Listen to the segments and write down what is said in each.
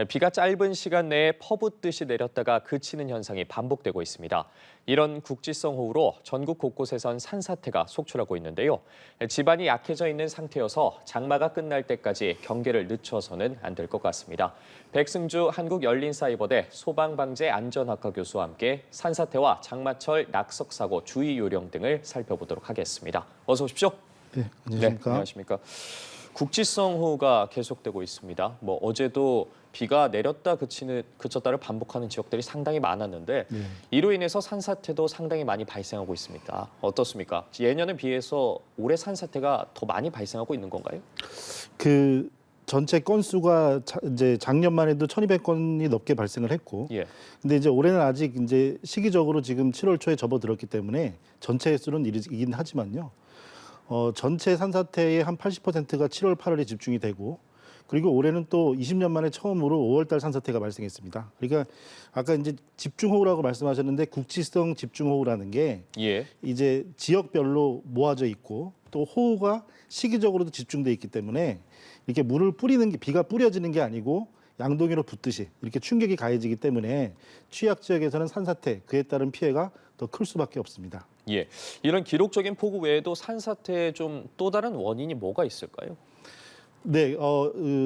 비가 짧은 시간 내에 퍼붓듯이 내렸다가 그치는 현상이 반복되고 있습니다. 이런 국지성 호우로 전국 곳곳에선 산사태가 속출하고 있는데요. 지반이 약해져 있는 상태여서 장마가 끝날 때까지 경계를 늦춰서는 안 될 것 같습니다. 백승주 한국열린사이버대 소방방재안전학과 교수와 함께 산사태와 장마철 낙석사고 주의 요령 등을 살펴보도록 하겠습니다. 어서 오십시오. 네, 안녕하십니까. 네, 안녕하십니까. 국지성 호우가 계속되고 있습니다. 어제도 비가 내렸다 그쳤다를 반복하는 지역들이 상당히 많았는데 네. 이로 인해서 산사태도 상당히 많이 발생하고 있습니다. 어떻습니까? 예년에 비해서 올해 산사태가 더 많이 발생하고 있는 건가요? 그 전체 건수가 이제 작년만 해도 1,200건이 넘게 발생을 했고, 예. 근데 이제 올해는 아직 이제 시기적으로 지금 7월 초에 접어들었기 때문에 전체 횟수는 이긴 하지만요. 전체 산사태의 한 80%가 7월, 8월에 집중이 되고, 그리고 올해는 또 20년 만에 처음으로 5월달 산사태가 발생했습니다. 그러니까 아까 이제 집중호우라고 말씀하셨는데 국지성 집중호우라는 게 예. 이제 지역별로 모아져 있고 또 호우가 시기적으로도 집중돼 있기 때문에 이렇게 물을 뿌리는 게 비가 뿌려지는 게 아니고 양동이로 붓듯이 이렇게 충격이 가해지기 때문에 취약 지역에서는 산사태 그에 따른 피해가 더 클 수밖에 없습니다. 예. 이런 기록적인 폭우 외에도 산사태의 좀 또 다른 원인이 뭐가 있을까요? 네,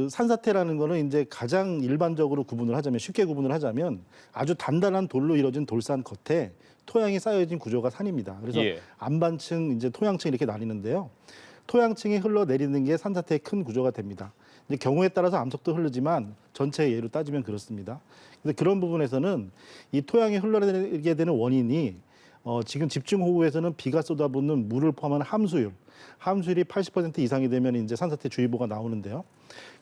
산사태라는 거는 이제 가장 일반적으로 구분을 하자면 쉽게 구분을 하자면 아주 단단한 돌로 이루어진 돌산 겉에 토양이 쌓여진 구조가 산입니다. 그래서 예. 안반층, 이제 토양층 이렇게 나뉘는데요. 토양층이 흘러내리는 게 산사태의 큰 구조가 됩니다. 이제 경우에 따라서 암석도 흐르지만 전체 예로 따지면 그렇습니다. 그래서 그런 부분에서는 이 토양이 흘러내리게 되는 원인이 지금 집중호우에서는 비가 쏟아붓는 물을 포함한 함수율이 80% 이상이 되면 이제 산사태 주의보가 나오는데요.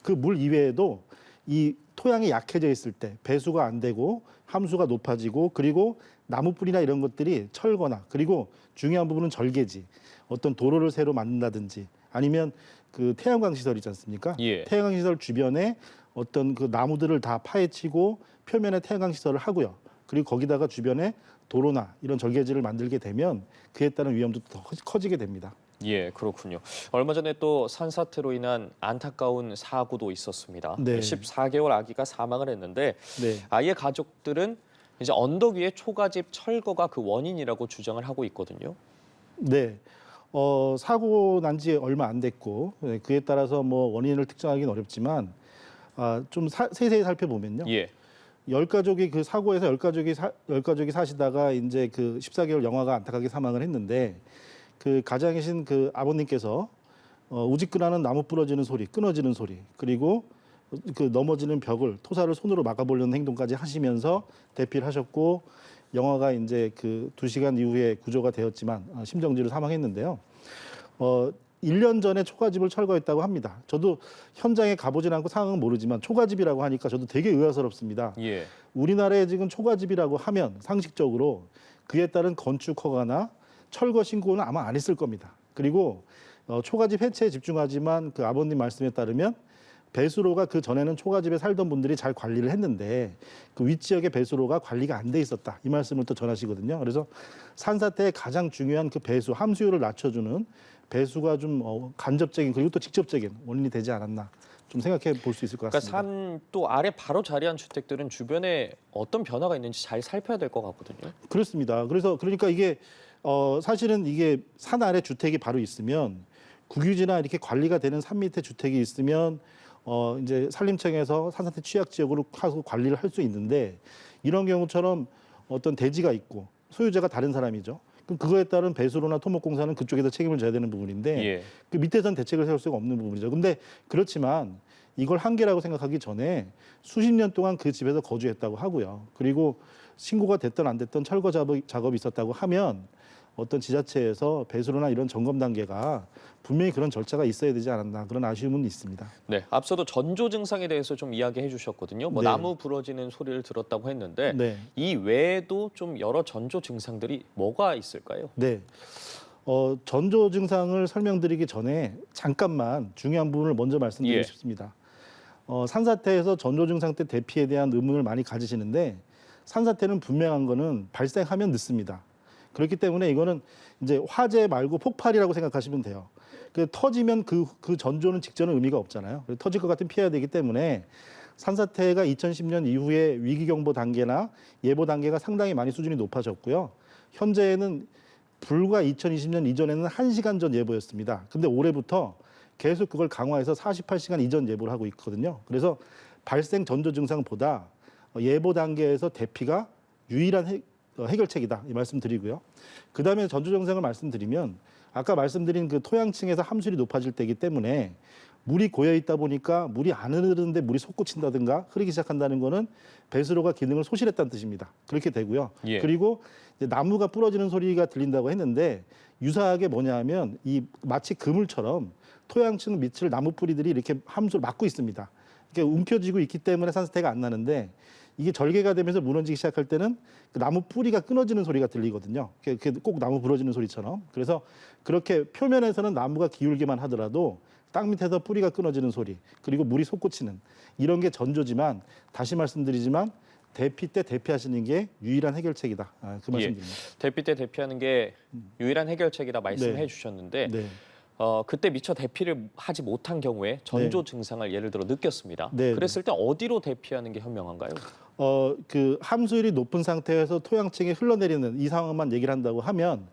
그 물 이외에도 이 토양이 약해져 있을 때 배수가 안 되고 함수가 높아지고 그리고 나무 뿌리나 이런 것들이 철거나 그리고 중요한 부분은 절개지 어떤 도로를 새로 만든다든지 아니면 그 태양광 시설 있지 않습니까? 예. 태양광 시설 주변에 어떤 그 나무들을 다 파헤치고 표면에 태양광 시설을 하고요. 그리고 거기다가 주변에 도로나 이런 절개지를 만들게 되면 그에 따른 위험도 더 커지게 됩니다. 예, 그렇군요. 얼마 전에 또 산사태로 인한 안타까운 사고도 있었습니다. 네. 14개월 아기가 사망을 했는데 네. 아이의 가족들은 이제 언덕 위에 초가집 철거가 그 원인이라고 주장을 하고 있거든요. 네. 사고 난 지 얼마 안 됐고 그에 따라서 뭐 원인을 특정하기는 어렵지만 좀 세세히 살펴보면요. 예. 10가족이 그 사고에서 10가족이 사시다가 이제 그 14개월 영아가 안타깝게 사망을 했는데 그 가장이신 그 아버님께서 우지끈하는 나무 부러지는 소리, 끊어지는 소리, 그리고 그 넘어지는 벽을 토사를 손으로 막아보려는 행동까지 하시면서 대피를 하셨고 영아가 이제 그 2시간 이후에 구조가 되었지만 심정지로 사망했는데요. 1년 전에 초가집을 철거했다고 합니다. 저도 현장에 가보진 않고 상황은 모르지만 초가집이라고 하니까 저도 되게 의아스럽습니다. 예. 우리나라에 지금 초가집이라고 하면 상식적으로 그에 따른 건축 허가나 철거 신고는 아마 안 했을 겁니다. 그리고 초가집 해체에 집중하지만 그 아버님 말씀에 따르면 배수로가 그 전에는 초가집에 살던 분들이 잘 관리를 했는데 그 윗지역의 배수로가 관리가 안 돼 있었다. 이 말씀을 또 전하시거든요. 그래서 산사태의 가장 중요한 그 배수, 함수율을 낮춰주는 배수가 좀 간접적인 그리고 또 직접적인 원인이 되지 않았나 좀 생각해 볼 수 있을 것 같습니다. 그러니까 산 또 아래 바로 자리한 주택들은 주변에 어떤 변화가 있는지 잘 살펴야 될 것 같거든요. 그렇습니다. 그러니까 이게 사실은 이게 산 아래 주택이 바로 있으면 국유지나 이렇게 관리가 되는 산 밑에 주택이 있으면 이제 산림청에서 산사태 취약 지역으로 하고 관리를 할 수 있는데 이런 경우처럼 어떤 대지가 있고 소유자가 다른 사람이죠. 그럼 그거에 따른 배수로나 토목공사는 그쪽에서 책임을 져야 되는 부분인데 예. 그 밑에선 대책을 세울 수가 없는 부분이죠. 근데 그렇지만 이걸 한계라고 생각하기 전에 수십 년 동안 그 집에서 거주했다고 하고요. 그리고 신고가 됐든 안 됐든 철거 작업이 있었다고 하면 어떤 지자체에서 배수로나 이런 점검 단계가 분명히 그런 절차가 있어야 되지 않았나 그런 아쉬움은 있습니다. 네, 앞서도 전조 증상에 대해서 좀 이야기해 주셨거든요. 네. 나무 부러지는 소리를 들었다고 했는데 네. 이 외에도 좀 여러 전조 증상들이 뭐가 있을까요? 네. 전조 증상을 설명드리기 전에 잠깐만 중요한 부분을 먼저 말씀드리고 예. 싶습니다. 산사태에서 전조 증상 때 대피에 대한 의문을 많이 가지시는데 산사태는 분명한 거는 발생하면 늦습니다. 그렇기 때문에 이거는 이제 화재 말고 폭발이라고 생각하시면 돼요. 터지면 그 전조는 직전은 의미가 없잖아요. 터질 것 같으면 피해야 되기 때문에 산사태가 2010년 이후에 위기경보 단계나 예보 단계가 상당히 많이 수준이 높아졌고요. 현재는 불과 2020년 이전에는 1시간 전 예보였습니다. 근데 올해부터 계속 그걸 강화해서 48시간 이전 예보를 하고 있거든요. 그래서 발생 전조 증상보다 예보 단계에서 대피가 유일한 해결책이다 이 말씀드리고요. 그다음에 전조 증상을 말씀드리면 아까 말씀드린 그 토양층에서 함수율이 높아질 때이기 때문에 물이 고여 있다 보니까 물이 안 흐르는데 물이 솟구친다든가 흐르기 시작한다는 거는 배수로가 기능을 소실했다는 뜻입니다. 그렇게 되고요. 예. 그리고 이제 나무가 부러지는 소리가 들린다고 했는데 유사하게 뭐냐하면 이 마치 그물처럼 토양층 밑을 나무 뿌리들이 이렇게 함수를 막고 있습니다. 이렇게 움켜쥐고 있기 때문에 산사태가 안 나는데 이게 절개가 되면서 무너지기 시작할 때는 그 나무 뿌리가 끊어지는 소리가 들리거든요. 그게 꼭 나무 부러지는 소리처럼. 그래서 그렇게 표면에서는 나무가 기울기만 하더라도 땅 밑에서 뿌리가 끊어지는 소리, 그리고 물이 솟구치는 이런 게 전조지만 다시 말씀드리지만 대피 때 대피하시는 게 유일한 해결책이다. 그 말씀드립니다. 대피 때 대피하는 게 유일한 해결책이다 말씀해 네. 주셨는데 네. 그때 미처 대피를 하지 못한 경우에 전조 증상을 예를 들어 느꼈습니다. 네. 그랬을 때 어디로 대피하는 게 현명한가요? 그 함수율이 높은 상태에서 토양층이 흘러내리는 이 상황만 얘기를 한다고 하면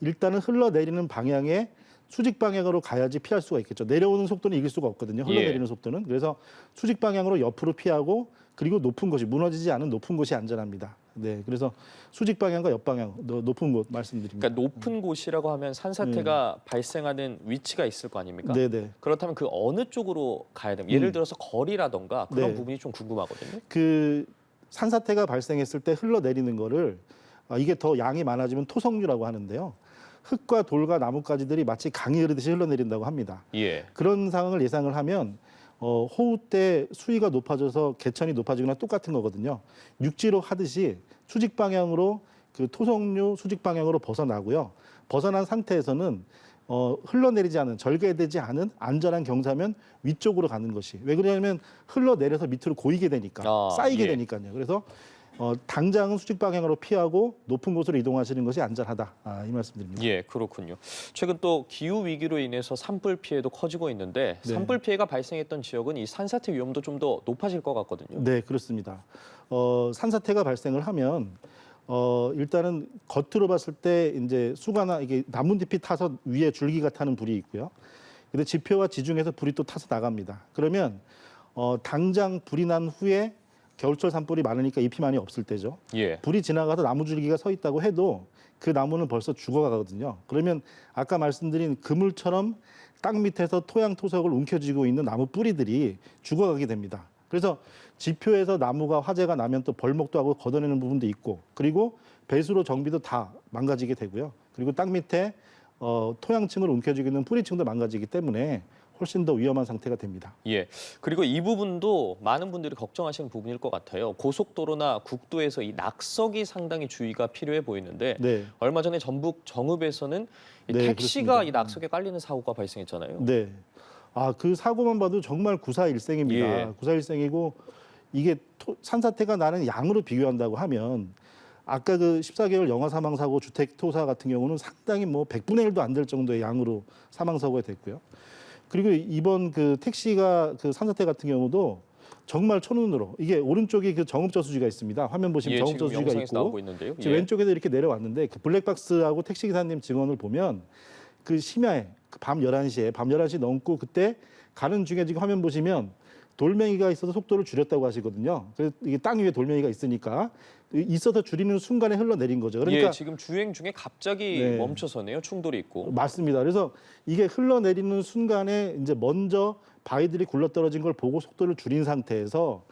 일단은 흘러내리는 방향에 수직 방향으로 가야지 피할 수가 있겠죠. 내려오는 속도는 이길 수가 없거든요. 흘러내리는 속도는. 그래서 수직 방향으로 옆으로 피하고 그리고 높은 곳이 무너지지 않은 높은 곳이 안전합니다. 네, 그래서 수직 방향과 옆 방향 높은 곳 말씀드립니다. 그러니까 높은 곳이라고 하면 산사태가 발생하는 위치가 있을 거 아닙니까? 네. 그렇다면 그 어느 쪽으로 가야 됩니까? 예를 들어서 거리라던가 그런 네. 부분이 좀 궁금하거든요. 그 산사태가 발생했을 때 흘러내리는 거를 이게 더 양이 많아지면 토성류라고 하는데요. 흙과 돌과 나뭇가지들이 마치 강이 흐르듯이 흘러내린다고 합니다. 예. 그런 상황을 예상을 하면 호우 때 수위가 높아져서 개천이 높아지거나 똑같은 거거든요. 육지로 하듯이 수직 방향으로 그 토성류 수직 방향으로 벗어나고요. 벗어난 상태에서는 흘러내리지 않은 절개되지 않은 안전한 경사면 위쪽으로 가는 것이 왜 그러냐면 흘러내려서 밑으로 고이게 되니까 쌓이게 예. 되니까요. 그래서 당장은 수직 방향으로 피하고 높은 곳으로 이동하시는 것이 안전하다. 이 말씀드립니다. 예, 그렇군요. 최근 또 기후 위기로 인해서 산불 피해도 커지고 있는데 네. 산불 피해가 발생했던 지역은 이 산사태 위험도 좀 더 높아질 것 같거든요. 네, 그렇습니다. 산사태가 발생을 하면 일단은 겉으로 봤을 때 이제 수가나 이게 나뭇잎이 타서 위에 줄기가 타는 불이 있고요. 근데 지표와 지중해서 불이 또 타서 나갑니다. 그러면 당장 불이 난 후에 겨울철 산불이 많으니까 잎이 많이 없을 때죠. 예. 불이 지나가서 나무 줄기가 서 있다고 해도 그 나무는 벌써 죽어가거든요. 그러면 아까 말씀드린 그물처럼 땅 밑에서 토양 토석을 움켜쥐고 있는 나무 뿌리들이 죽어가게 됩니다. 그래서 지표에서 나무가 화재가 나면 또 벌목도 하고 걷어내는 부분도 있고 그리고 배수로 정비도 다 망가지게 되고요. 그리고 땅 밑에 토양층을 움켜쥐고 있는 뿌리층도 망가지기 때문에 훨씬 더 위험한 상태가 됩니다. 예. 그리고 이 부분도 많은 분들이 걱정하시는 부분일 것 같아요. 고속도로나 국도에서 이 낙석이 상당히 주의가 필요해 보이는데 네. 얼마 전에 전북 정읍에서는 이 네, 택시가 그렇습니다. 이 낙석에 깔리는 사고가 발생했잖아요. 네. 그 사고만 봐도 정말 구사일생입니다. 예. 구사일생이고 이게 산사태가 나는 양으로 비교한다고 하면 아까 그 14개월 영아 사망 사고 주택 토사 같은 경우는 상당히 뭐 100분의 1도 안 될 정도의 양으로 사망 사고가 됐고요. 그리고 이번 그 택시가 그 산사태 같은 경우도 정말 천운으로 이게 오른쪽에 그 정읍 저수지가 있습니다. 화면 보시면 예, 정읍 지금 저수지가 영상에서 나오고 있고 있는데요. 지금 왼쪽에도 이렇게 내려왔는데 그 블랙박스하고 택시 기사님 증언을 보면 그 심야에 밤 11시 넘고 그때 가는 중에 지금 화면 보시면 돌멩이가 있어서 속도를 줄였다고 하시거든요. 그래서 이게 땅 위에 돌멩이가 있으니까 있어서 줄이는 순간에 흘러내린 거죠. 그러니까 예, 지금 주행 중에 갑자기 네. 멈춰서네요. 충돌이 있고. 맞습니다. 그래서 이게 흘러내리는 순간에 이제 먼저 바위들이 굴러떨어진 걸 보고 속도를 줄인 상태에서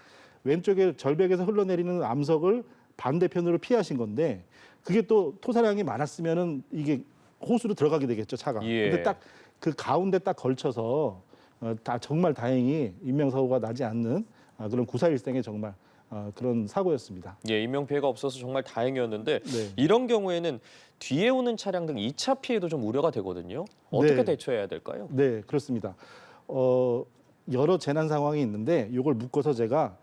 왼쪽에 절벽에서 흘러내리는 암석을 반대편으로 피하신 건데 그게 또 토사량이 많았으면은 이게 호수로 들어가게 되겠죠, 차가. 예. 근데 딱 그 가운데 딱 걸쳐서 정말 다행히 인명사고가 나지 않는 그런 구사일생의 정말 그런 사고였습니다. 예, 인명 피해가 없어서 정말 다행이었는데 네. 이런 경우에는 뒤에 오는 차량 등 2차 피해도 좀 우려가 되거든요. 어떻게 네. 대처해야 될까요? 네, 그렇습니다. 여러 재난 상황이 있는데 이걸 묶어서 제가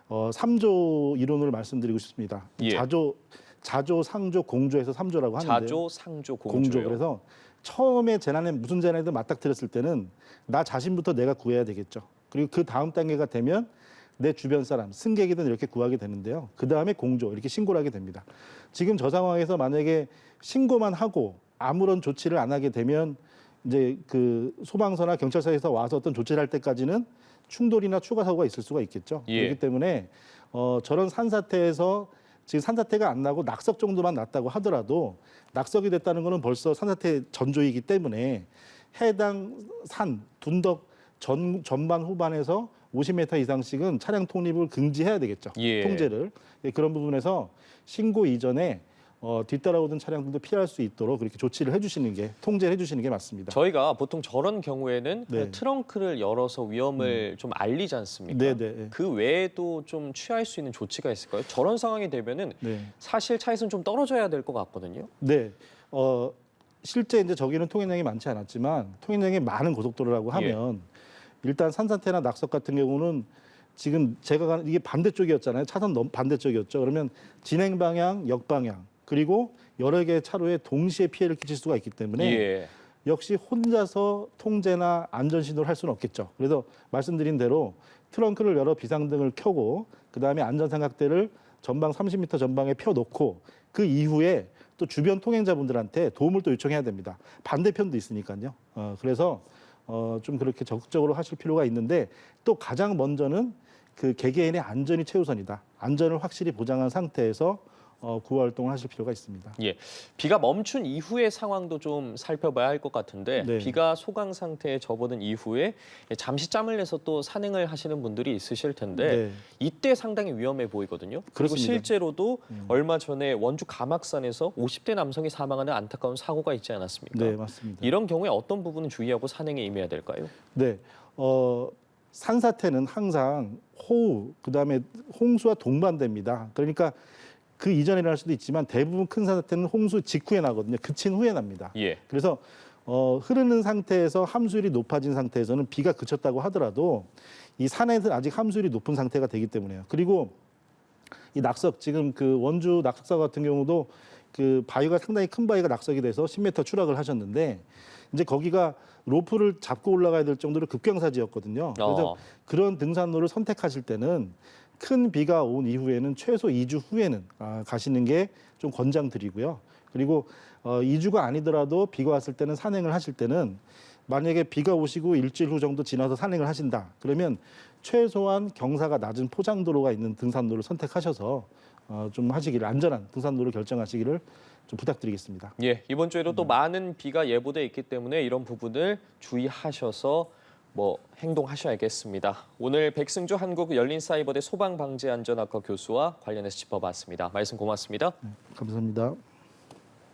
3조 이론을 말씀드리고 싶습니다. 예. 자조, 상조, 공조해서 3조라고 하는데요. 자조, 상조, 공조요. 그래서 처음에 재난에 무슨 재난이든 맞닥뜨렸을 때는 나 자신부터 내가 구해야 되겠죠. 그리고 그 다음 단계가 되면 내 주변 사람, 승객이든 이렇게 구하게 되는데요. 그 다음에 공조 이렇게 신고를 하게 됩니다. 지금 저 상황에서 만약에 신고만 하고 아무런 조치를 안 하게 되면 이제 그 소방서나 경찰서에서 와서 어떤 조치를 할 때까지는 충돌이나 추가 사고가 있을 수가 있겠죠. 예. 그렇기 때문에 저런 산사태에서 지금 산사태가 안 나고 낙석 정도만 났다고 하더라도 낙석이 됐다는 것은 벌써 산사태 전조이기 때문에 해당 산, 둔덕 전반 후반에서 50m 이상씩은 차량 통립을 금지해야 되겠죠. 예. 통제를. 그런 부분에서 신고 이전에 뒤따라오던 차량들도 피할 수 있도록 그렇게 조치를 해주시는 게 통제를 해주시는 게 맞습니다. 저희가 보통 저런 경우에는 네. 트렁크를 열어서 위험을 좀 알리지 않습니까? 네네. 그 외에도 좀 취할 수 있는 조치가 있을까요? 저런 상황이 되면은 네. 사실 차에서는 좀 떨어져야 될 것 같거든요. 네. 실제 이제 저기는 통행량이 많지 않았지만 통행량이 많은 고속도로라고 하면 일단 산사태나 낙석 같은 경우는 지금 제가 가는 이게 반대쪽이었잖아요. 차선 반대쪽이었죠. 그러면 진행 방향, 역방향 그리고 여러 개의 차로에 동시에 피해를 끼칠 수가 있기 때문에 예. 역시 혼자서 통제나 안전 신호를 할 수는 없겠죠. 그래서 말씀드린 대로 트렁크를 열어 비상등을 켜고 그다음에 안전삼각대를 전방 30m 전방에 펴놓고 그 이후에 또 주변 통행자분들한테 도움을 또 요청해야 됩니다. 반대편도 있으니까요. 그래서 좀 그렇게 적극적으로 하실 필요가 있는데 또 가장 먼저는 그 개개인의 안전이 최우선이다. 안전을 확실히 보장한 상태에서 구호 활동을 하실 필요가 있습니다. 예. 비가 멈춘 이후의 상황도 좀 살펴봐야 할 것 같은데 네. 비가 소강 상태에 접어든 이후에 잠시 짬을 내서 또 산행을 하시는 분들이 있으실 텐데 네. 이때 상당히 위험해 보이거든요. 그리고 그렇습니다. 실제로도 얼마 전에 원주 가막산에서 50대 남성이 사망하는 안타까운 사고가 있지 않았습니까? 네, 맞습니다. 이런 경우에 어떤 부분은 주의하고 산행에 임해야 될까요? 네. 산사태는 항상 호우, 그다음에 홍수와 동반됩니다. 그러니까 그 이전에 일어날 수도 있지만 대부분 큰 산사태는 홍수 직후에 나거든요. 그친 후에 납니다. 예. 그래서 흐르는 상태에서 함수율이 높아진 상태에서는 비가 그쳤다고 하더라도 이 산에는 아직 함수율이 높은 상태가 되기 때문에요. 그리고 이 낙석 지금 그 원주 낙석사 같은 경우도 그 바위가 상당히 큰 바위가 낙석이 돼서 10m 추락을 하셨는데 이제 거기가 로프를 잡고 올라가야 될 정도로 급경사지였거든요. 그래서 그런 등산로를 선택하실 때는 큰 비가 온 이후에는 최소 2주 후에는 가시는 게 좀 권장드리고요. 그리고 2주가 아니더라도 비가 왔을 때는 산행을 하실 때는 만약에 비가 오시고 일주일 후 정도 지나서 산행을 하신다. 그러면 최소한 경사가 낮은 포장도로가 있는 등산로를 선택하셔서 좀 하시기를 안전한 등산로를 결정하시기를 좀 부탁드리겠습니다. 예, 이번 주에도 또 많은 비가 예보돼 있기 때문에 이런 부분을 주의하셔서 행동하셔야겠습니다. 오늘 백승주 한국열린사이버대 소방방재안전학과 교수와 관련해서 짚어봤습니다. 말씀 고맙습니다. 감사합니다.